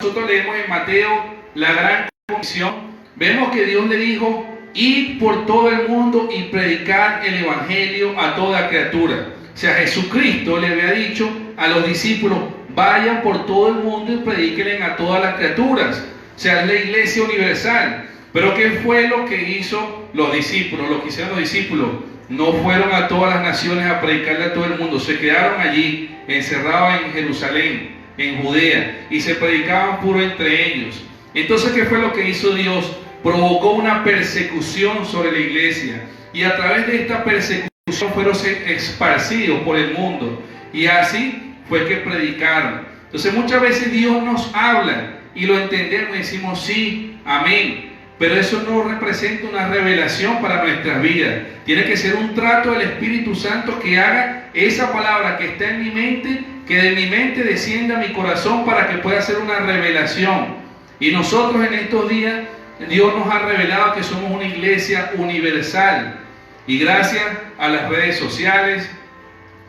Nosotros leemos en Mateo la gran comisión. Vemos que Dios le dijo: id por todo el mundo y predicar el Evangelio a toda criatura. O sea, Jesucristo le había dicho a los discípulos: vayan por todo el mundo y predíquenle a todas las criaturas. O sea, es la Iglesia Universal. Pero ¿qué fue lo que hizo los discípulos? Lo que hicieron los discípulos: no fueron a todas las naciones a predicarle a todo el mundo. Se quedaron allí, encerrados en Jerusalén, en Judea, y se predicaban puro entre ellos. Entonces, ¿qué fue lo que hizo Dios? Provocó una persecución sobre la iglesia, y a través de esta persecución fueron esparcidos por el mundo, y así fue que predicaron. Entonces, muchas veces Dios nos habla y lo entendemos y decimos sí, amén, pero eso no representa una revelación para nuestras vidas. Tiene que ser un trato del Espíritu Santo que haga esa palabra que está en mi mente, que de mi mente descienda a mi corazón para que pueda ser una revelación. Y nosotros en estos días, Dios nos ha revelado que somos una iglesia universal. Y gracias a las redes sociales,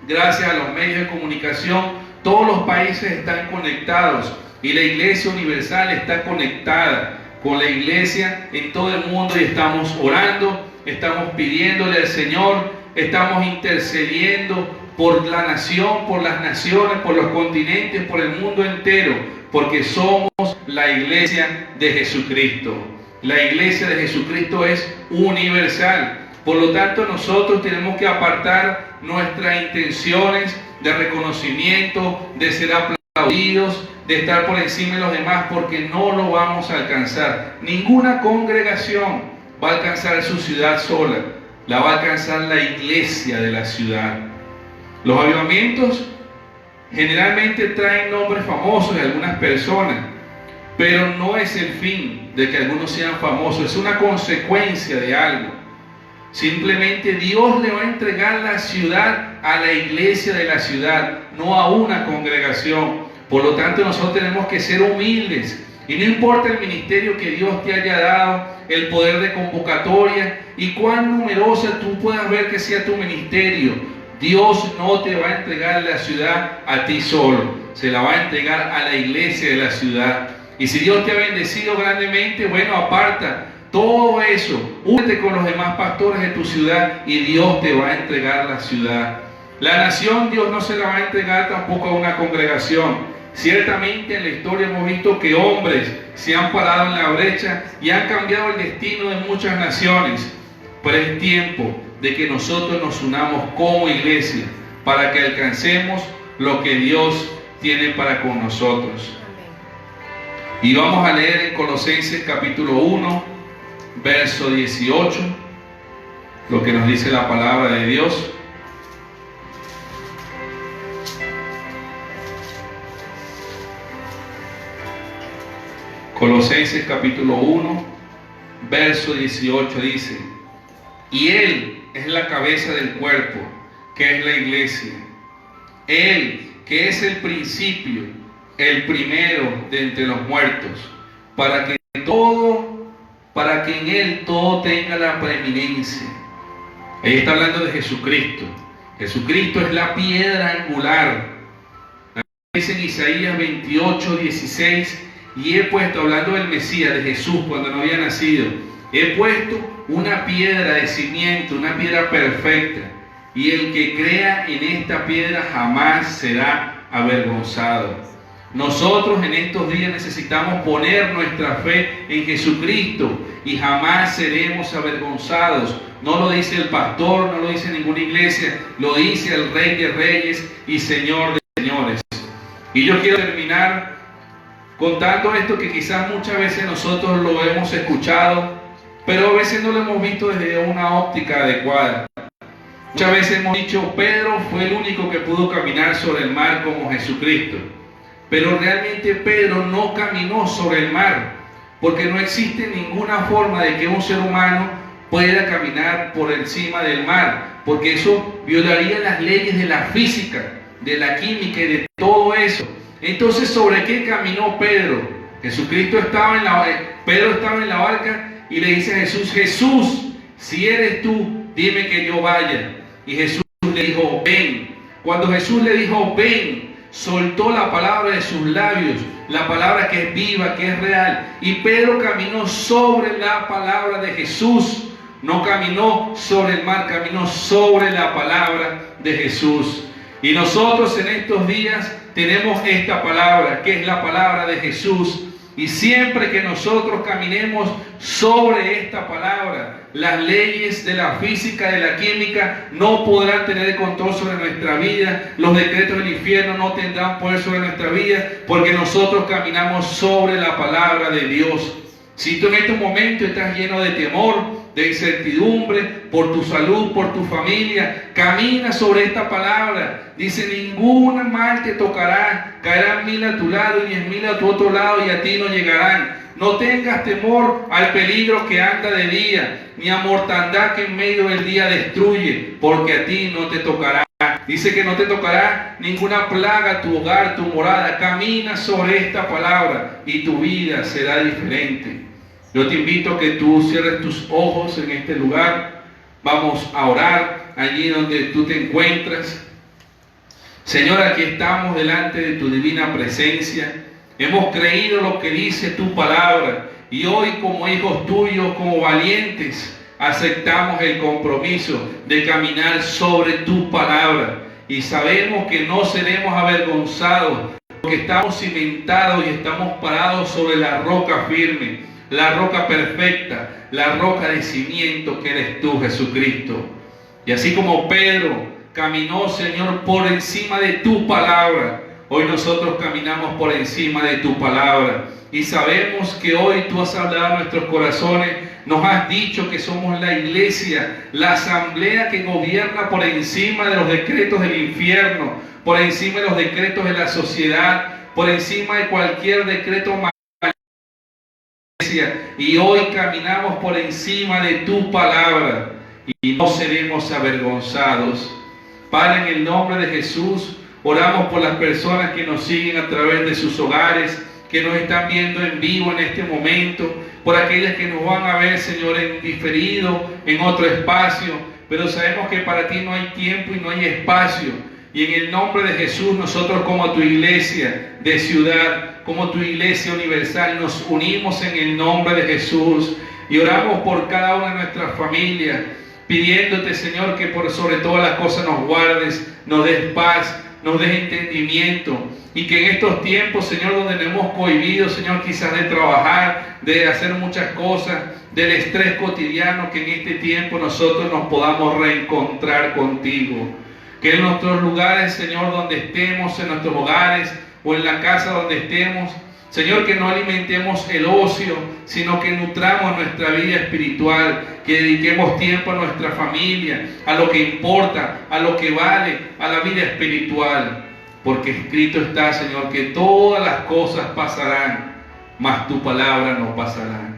gracias a los medios de comunicación, todos los países están conectados. Y la Iglesia Universal está conectada con la iglesia en todo el mundo, y estamos orando, estamos pidiéndole al Señor, estamos intercediendo por la nación, por las naciones, por los continentes, por el mundo entero, porque somos la iglesia de Jesucristo. La iglesia de Jesucristo es universal. Por lo tanto, nosotros tenemos que apartar nuestras intenciones de reconocimiento, de ser aplaudidos, de estar por encima de los demás, porque no lo vamos a alcanzar. Ninguna congregación va a alcanzar su ciudad sola, la va a alcanzar la iglesia de la ciudad. Los avivamientos generalmente traen nombres famosos de algunas personas, pero no es el fin de que algunos sean famosos, es una consecuencia de algo. Simplemente Dios le va a entregar la ciudad a la iglesia de la ciudad, no a una congregación. Por lo tanto, nosotros tenemos que ser humildes, y no importa el ministerio que Dios te haya dado, el poder de convocatoria y cuán numerosa tú puedas ver que sea tu ministerio, Dios no te va a entregar la ciudad a ti solo, se la va a entregar a la iglesia de la ciudad. Y si Dios te ha bendecido grandemente, bueno, aparta todo eso, únete con los demás pastores de tu ciudad y Dios te va a entregar la ciudad. La nación Dios no se la va a entregar tampoco a una congregación. Ciertamente en la historia hemos visto que hombres se han parado en la brecha y han cambiado el destino de muchas naciones, pero es tiempo de que nosotros nos unamos como iglesia para que alcancemos lo que Dios tiene para con nosotros. Y vamos a leer en Colosenses capítulo 1, verso 18, lo que nos dice la palabra de Dios. Colosenses capítulo 1, verso 18 dice: y Él es la cabeza del cuerpo, que es la iglesia. Él, que es el principio, el primero de entre los muertos, para que en Él todo tenga la preeminencia. Ahí está hablando de Jesucristo. Jesucristo es la piedra angular. Dice en Isaías 28, 16: y he puesto, hablando del Mesías, de Jesús, cuando no había nacido, he puesto una piedra de cimiento, una piedra perfecta, y el que crea en esta piedra jamás será avergonzado. Nosotros en estos días necesitamos poner nuestra fe en Jesucristo y jamás seremos avergonzados. No lo dice el pastor, no lo dice ninguna iglesia, lo dice el Rey de Reyes y Señor de Señores. Y yo quiero terminar contando esto que quizás muchas veces nosotros lo hemos escuchado, pero a veces no lo hemos visto desde una óptica adecuada. Muchas veces hemos dicho, Pedro fue el único que pudo caminar sobre el mar como Jesucristo. Pero realmente Pedro no caminó sobre el mar, porque no existe ninguna forma de que un ser humano pueda caminar por encima del mar, porque eso violaría las leyes de la física, de la química y de todo eso. Entonces, ¿sobre qué caminó Pedro? Pedro estaba en la barca y le dice a Jesús, Jesús, si eres tú, dime que yo vaya. Y Jesús le dijo, ven. Cuando Jesús le dijo, ven, soltó la palabra de sus labios, la palabra que es viva, que es real. Y Pedro caminó sobre la palabra de Jesús. No caminó sobre el mar, caminó sobre la palabra de Jesús. Y nosotros en estos días tenemos esta palabra, que es la palabra de Jesús. Y siempre que nosotros caminemos sobre esta palabra, las leyes de la física, de la química, no podrán tener control sobre nuestra vida. Los decretos del infierno no tendrán poder sobre nuestra vida, porque nosotros caminamos sobre la palabra de Dios. Si tú en este momento estás lleno de temor, de incertidumbre por tu salud, por tu familia, camina sobre esta palabra. Dice, ningún mal te tocará, caerán 1000 a tu lado y 10.000 a tu otro lado y a ti no llegarán. No tengas temor al peligro que anda de día, ni a mortandad que en medio del día destruye, porque a ti no te tocará. Dice que no te tocará ninguna plaga tu hogar, tu morada. Camina sobre esta palabra y tu vida será diferente. Yo te invito a que tú cierres tus ojos en este lugar. Vamos a orar allí donde tú te encuentras. Señor, aquí estamos delante de tu divina presencia. Hemos creído lo que dice tu palabra y hoy como hijos tuyos, como valientes, aceptamos el compromiso de caminar sobre tu palabra y sabemos que no seremos avergonzados porque estamos cimentados y estamos parados sobre la roca firme, la roca perfecta, la roca de cimiento que eres tú, Jesucristo. Y así como Pedro caminó, Señor, por encima de tu palabra, hoy nosotros caminamos por encima de tu palabra y sabemos que hoy tú has hablado a nuestros corazones, nos has dicho que somos la iglesia, la asamblea que gobierna por encima de los decretos del infierno, por encima de los decretos de la sociedad, por encima de cualquier decreto maligno. Y hoy caminamos por encima de tu palabra y no seremos avergonzados. Padre, en el nombre de Jesús, oramos por las personas que nos siguen a través de sus hogares, que nos están viendo en vivo en este momento, por aquellas que nos van a ver, Señor, en diferido, en otro espacio, pero sabemos que para ti no hay tiempo y no hay espacio. Y en el nombre de Jesús, nosotros como tu iglesia de ciudad, como tu iglesia universal, nos unimos en el nombre de Jesús y oramos por cada una de nuestras familias, pidiéndote, Señor, que por sobre todas las cosas nos guardes, nos des paz, nos des entendimiento y que en estos tiempos, Señor, donde nos hemos cohibido, Señor, quizás de trabajar, de hacer muchas cosas, del estrés cotidiano, que en este tiempo nosotros nos podamos reencontrar contigo. Que en nuestros lugares, Señor, donde estemos, en nuestros hogares o en la casa donde estemos, Señor, que no alimentemos el ocio, sino que nutramos nuestra vida espiritual, que dediquemos tiempo a nuestra familia, a lo que importa, a lo que vale, a la vida espiritual. Porque escrito está, Señor, que todas las cosas pasarán, mas tu palabra no pasará.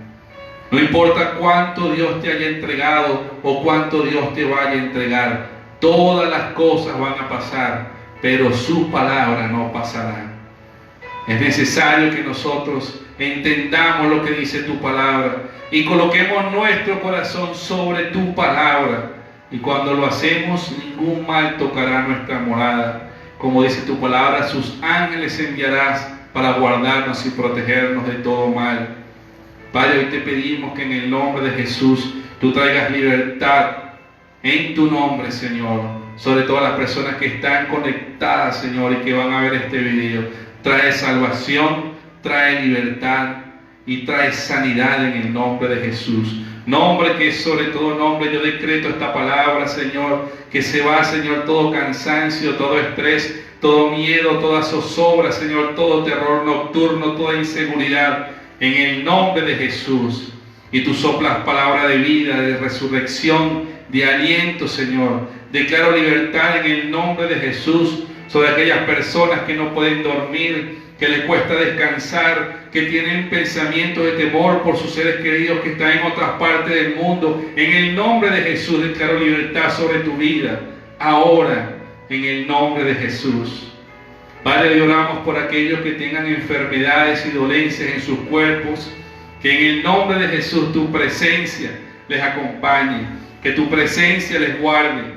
No importa cuánto Dios te haya entregado o cuánto Dios te vaya a entregar, todas las cosas van a pasar, pero su palabra no pasará. Es necesario que nosotros entendamos lo que dice tu palabra y coloquemos nuestro corazón sobre tu palabra. Y cuando lo hacemos, ningún mal tocará nuestra morada. Como dice tu palabra, sus ángeles enviarás para guardarnos y protegernos de todo mal. Padre, hoy te pedimos que en el nombre de Jesús tú traigas libertad en tu nombre, Señor, sobre todas las personas que están conectadas, Señor, y que van a ver este video. Trae salvación, trae libertad y trae sanidad en el nombre de Jesús. Nombre que es sobre todo nombre. Yo decreto esta palabra, Señor, que se va, Señor, todo cansancio, todo estrés, todo miedo, toda zozobra, Señor, todo terror nocturno, toda inseguridad, en el nombre de Jesús. Y tú soplas palabra de vida, de resurrección, de aliento, Señor. Declaro libertad en el nombre de Jesús sobre aquellas personas que no pueden dormir, que les cuesta descansar, que tienen pensamientos de temor por sus seres queridos que están en otras partes del mundo. En el nombre de Jesús declaro libertad sobre tu vida, ahora, en el nombre de Jesús. Padre, le oramos por aquellos que tengan enfermedades y dolencias en sus cuerpos, que en el nombre de Jesús tu presencia les acompañe, que tu presencia les guarde,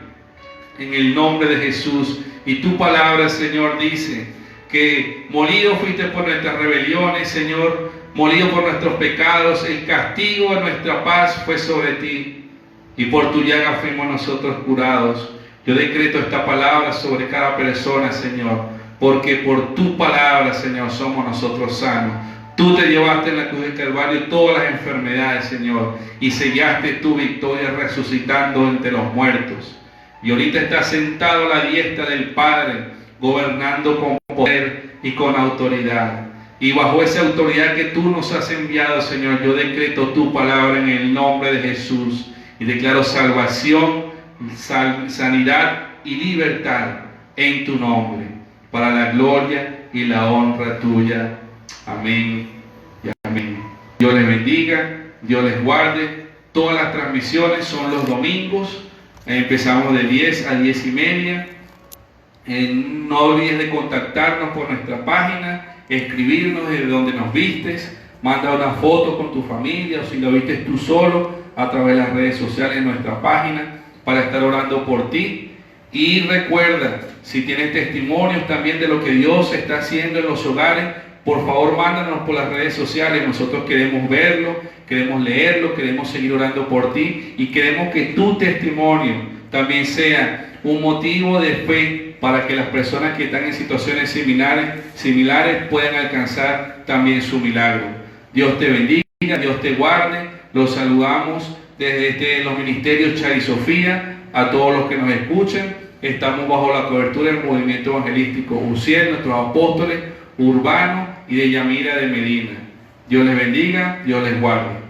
en el nombre de Jesús. Y tu palabra, Señor, dice que molido fuiste por nuestras rebeliones, Señor, molido por nuestros pecados, el castigo de nuestra paz fue sobre ti, y por tu llaga fuimos nosotros curados. Yo decreto esta palabra sobre cada persona, Señor, porque por tu palabra, Señor, somos nosotros sanos. Tú te llevaste en la cruz del Calvario todas las enfermedades, Señor, y sellaste tu victoria resucitando entre los muertos. Y ahorita estás sentado a la diestra del Padre, gobernando con poder y con autoridad. Y bajo esa autoridad que tú nos has enviado, Señor, yo decreto tu palabra en el nombre de Jesús. Y declaro salvación, sanidad y libertad en tu nombre, para la gloria y la honra tuya. Amén y amén. Dios les bendiga, Dios les guarde. Todas las transmisiones son los domingos. Empezamos de 10 a 10 y media. No olvides de contactarnos por nuestra página, escribirnos desde donde nos vistes, manda una foto con tu familia o si lo vistes tú solo a través de las redes sociales en nuestra página para estar orando por ti. Y recuerda, si tienes testimonios también de lo que Dios está haciendo en los hogares, por favor mándanos por las redes sociales. Nosotros queremos verlo, queremos leerlo, queremos seguir orando por ti y queremos que tu testimonio también sea un motivo de fe para que las personas que están en situaciones similares puedan alcanzar también su milagro. Dios te bendiga, Dios te guarde. Los saludamos desde los ministerios Char y Sofía a todos los que nos escuchan. Estamos bajo la cobertura del movimiento evangelístico UCIEL, nuestros apóstoles Urbano y de Yamira de Medina. Dios les bendiga, Dios les guarde.